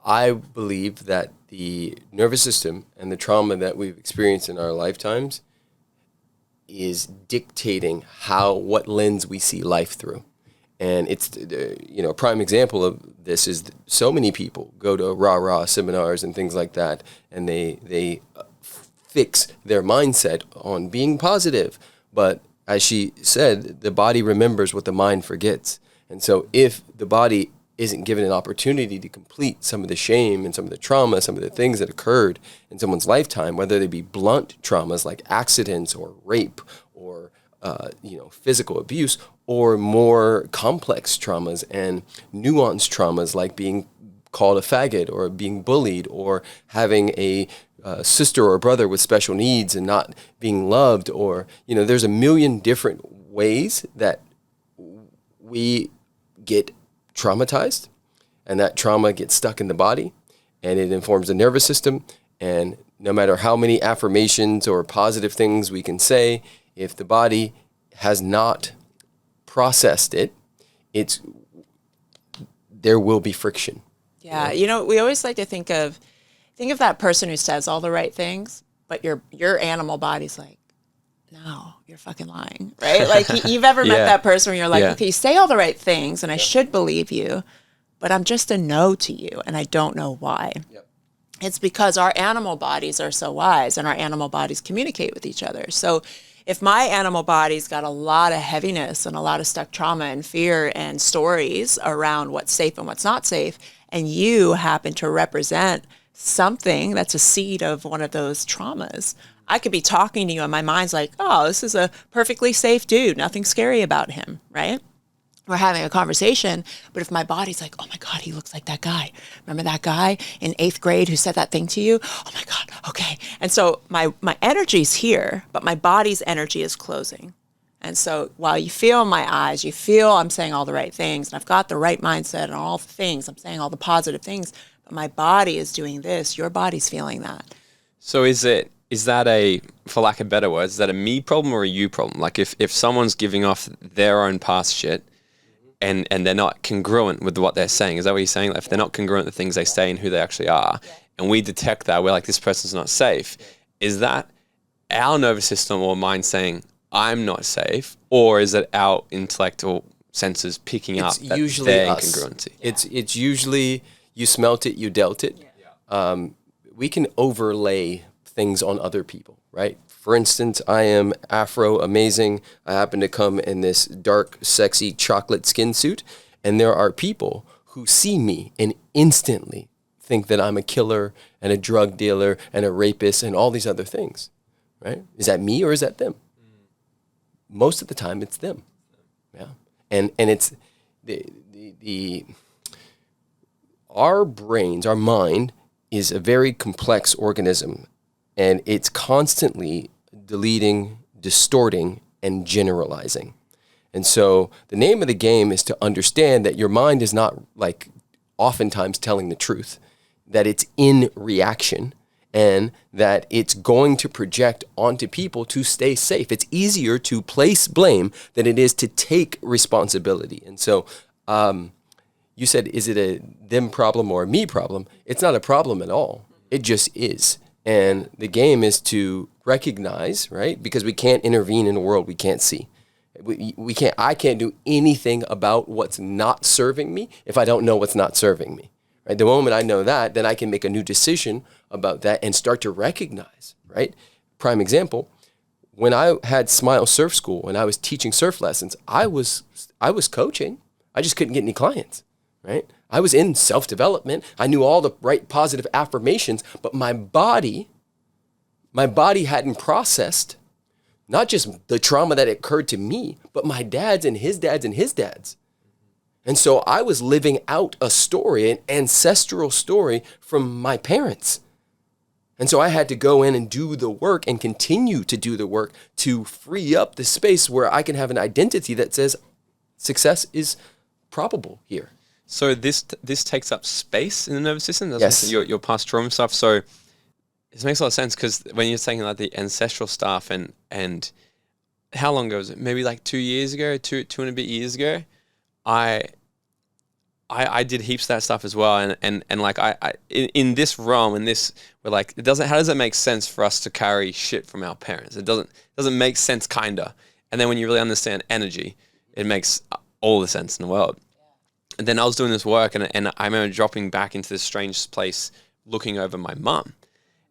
I believe that the nervous system and the trauma that we've experienced in our lifetimes is dictating what lens we see life through. And it's, a prime example of this is so many people go to rah-rah seminars and things like that, and they fix their mindset on being positive. But as she said, the body remembers what the mind forgets. And so if the body isn't given an opportunity to complete some of the shame and some of the trauma, some of the things that occurred in someone's lifetime, whether they be blunt traumas like accidents or rape or physical abuse, or more complex traumas and nuanced traumas like being called a faggot or being bullied or having a sister or brother with special needs and not being loved, or there's a million different ways that we get traumatized, and that trauma gets stuck in the body, and it informs the nervous system. And no matter how many affirmations or positive things we can say, if the body has not processed it, there will be friction. Yeah, we always like to think of that person who says all the right things, but your animal body's like, no, you're fucking lying, right? Like you've ever met that person where you're like, okay, you say all the right things and I should believe you, but I'm just a no to you and I don't know why. Yep. It's because our animal bodies are so wise and our animal bodies communicate with each other. So if my animal body's got a lot of heaviness and a lot of stuck trauma and fear and stories around what's safe and what's not safe, and you happen to represent something that's a seed of one of those traumas, I could be talking to you and my mind's like, oh, this is a perfectly safe dude. Nothing scary about him, right? We're having a conversation, but if my body's like, oh my God, he looks like that guy. Remember that guy in 8th grade who said that thing to you? Oh my God, okay. And so my energy's here, but my body's energy is closing. And so while you feel in my eyes, you feel I'm saying all the right things, and I've got the right mindset and all the things, I'm saying all the positive things, but my body is doing this. Your body's feeling that. So is that a, for lack of better words, is that a me problem or a you problem? Like if someone's giving off their own past shit and they're not congruent with what they're saying, is that what you're saying? Like if they're not congruent with the things they say and who they actually are, and we detect that, we're like, this person's not safe, is that our nervous system or mind saying, I'm not safe, or is it our intellectual senses picking up that usually their us. incongruency? It's usually you smelt it, you dealt it. We can overlay things on other people, right? For instance, I am Afro amazing. I happen to come in this dark, sexy chocolate skin suit, and there are people who see me and instantly think that I'm a killer and a drug dealer and a rapist and all these other things, right? Is that me or is that them? Most of the time, it's them. Yeah, and it's our brains, our mind is a very complex organism, and it's constantly deleting, distorting, and generalizing. And so the name of the game is to understand that your mind is not like oftentimes telling the truth, that it's in reaction, and that it's going to project onto people to stay safe. It's easier to place blame than it is to take responsibility. And so you said, is it a them problem or a me problem? It's not a problem at all. It just is. And the game is to recognize, right? Because we can't intervene in a world we can't see. I can't do anything about what's not serving me if I don't know what's not serving me. Right? The moment I know that, then I can make a new decision about that and start to recognize, right? Prime example, when I had Smile Surf School and I was teaching surf lessons, I was coaching. I just couldn't get any clients, right? I was in self-development. I knew all the right positive affirmations, but my body hadn't processed not just the trauma that occurred to me, but my dad's and his dad's and his dad's. And so I was living out a story, an ancestral story from my parents. And so I had to go in and do the work and continue to do the work to free up the space where I can have an identity that says success is probable here. So this takes up space in the nervous system? Yes. Your past trauma stuff. So it makes a lot of sense because when you're saying like the ancestral stuff and how long ago was it? Maybe like 2 years ago, two and a bit years ago, I I did heaps of that stuff as well, and like in this realm, in this, we're like, how does it make sense for us to carry shit from our parents? It doesn't make sense, kinda. And then when you really understand energy, it makes all the sense in the world. And then I was doing this work, and I remember dropping back into this strange place, looking over my mum,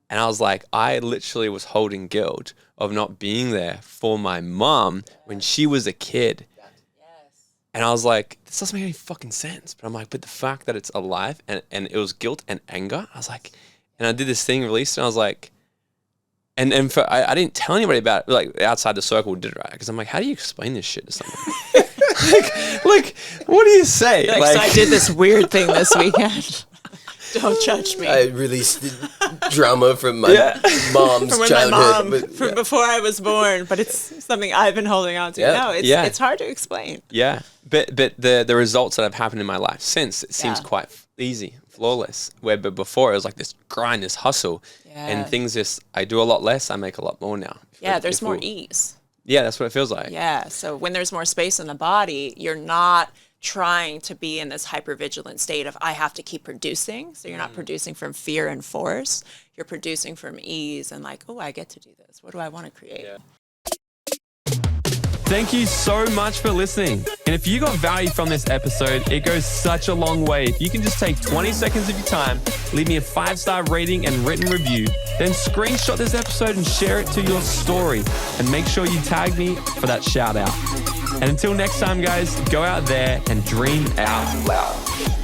and I was like, I literally was holding guilt of not being there for my mum when she was a kid. And I was like, this doesn't make any fucking sense. But I'm like, but the fact that it's alive and it was guilt and anger, I was like, and I did this thing, released it, and I was like, and I didn't tell anybody about it, like outside the circle did it, right? Because I'm like, how do you explain this shit to someone? like, what do you say? Like, so I did this weird thing this weekend. Don't judge me. I released drama from my mom's from childhood. From before I was born, but it's something I've been holding on to. No, it's hard to explain. Yeah, but the results that have happened in my life since, it seems quite easy, flawless. But before it was like this grind, this hustle, and things just, I do a lot less, I make a lot more now. There's more ease. Yeah, that's what it feels like. Yeah, so when there's more space in the body, you're not trying to be in this hypervigilant state of I have to keep producing. So you're not producing from fear and force. You're producing from ease and like, oh, I get to do this. What do I want to create? Yeah. Thank you so much for listening. And if you got value from this episode, it goes such a long way. If you can just take 20 seconds of your time, leave me a 5-star rating and written review, then screenshot this episode and share it to your story. And make sure you tag me for that shout out. And until next time, guys, go out there and dream out loud.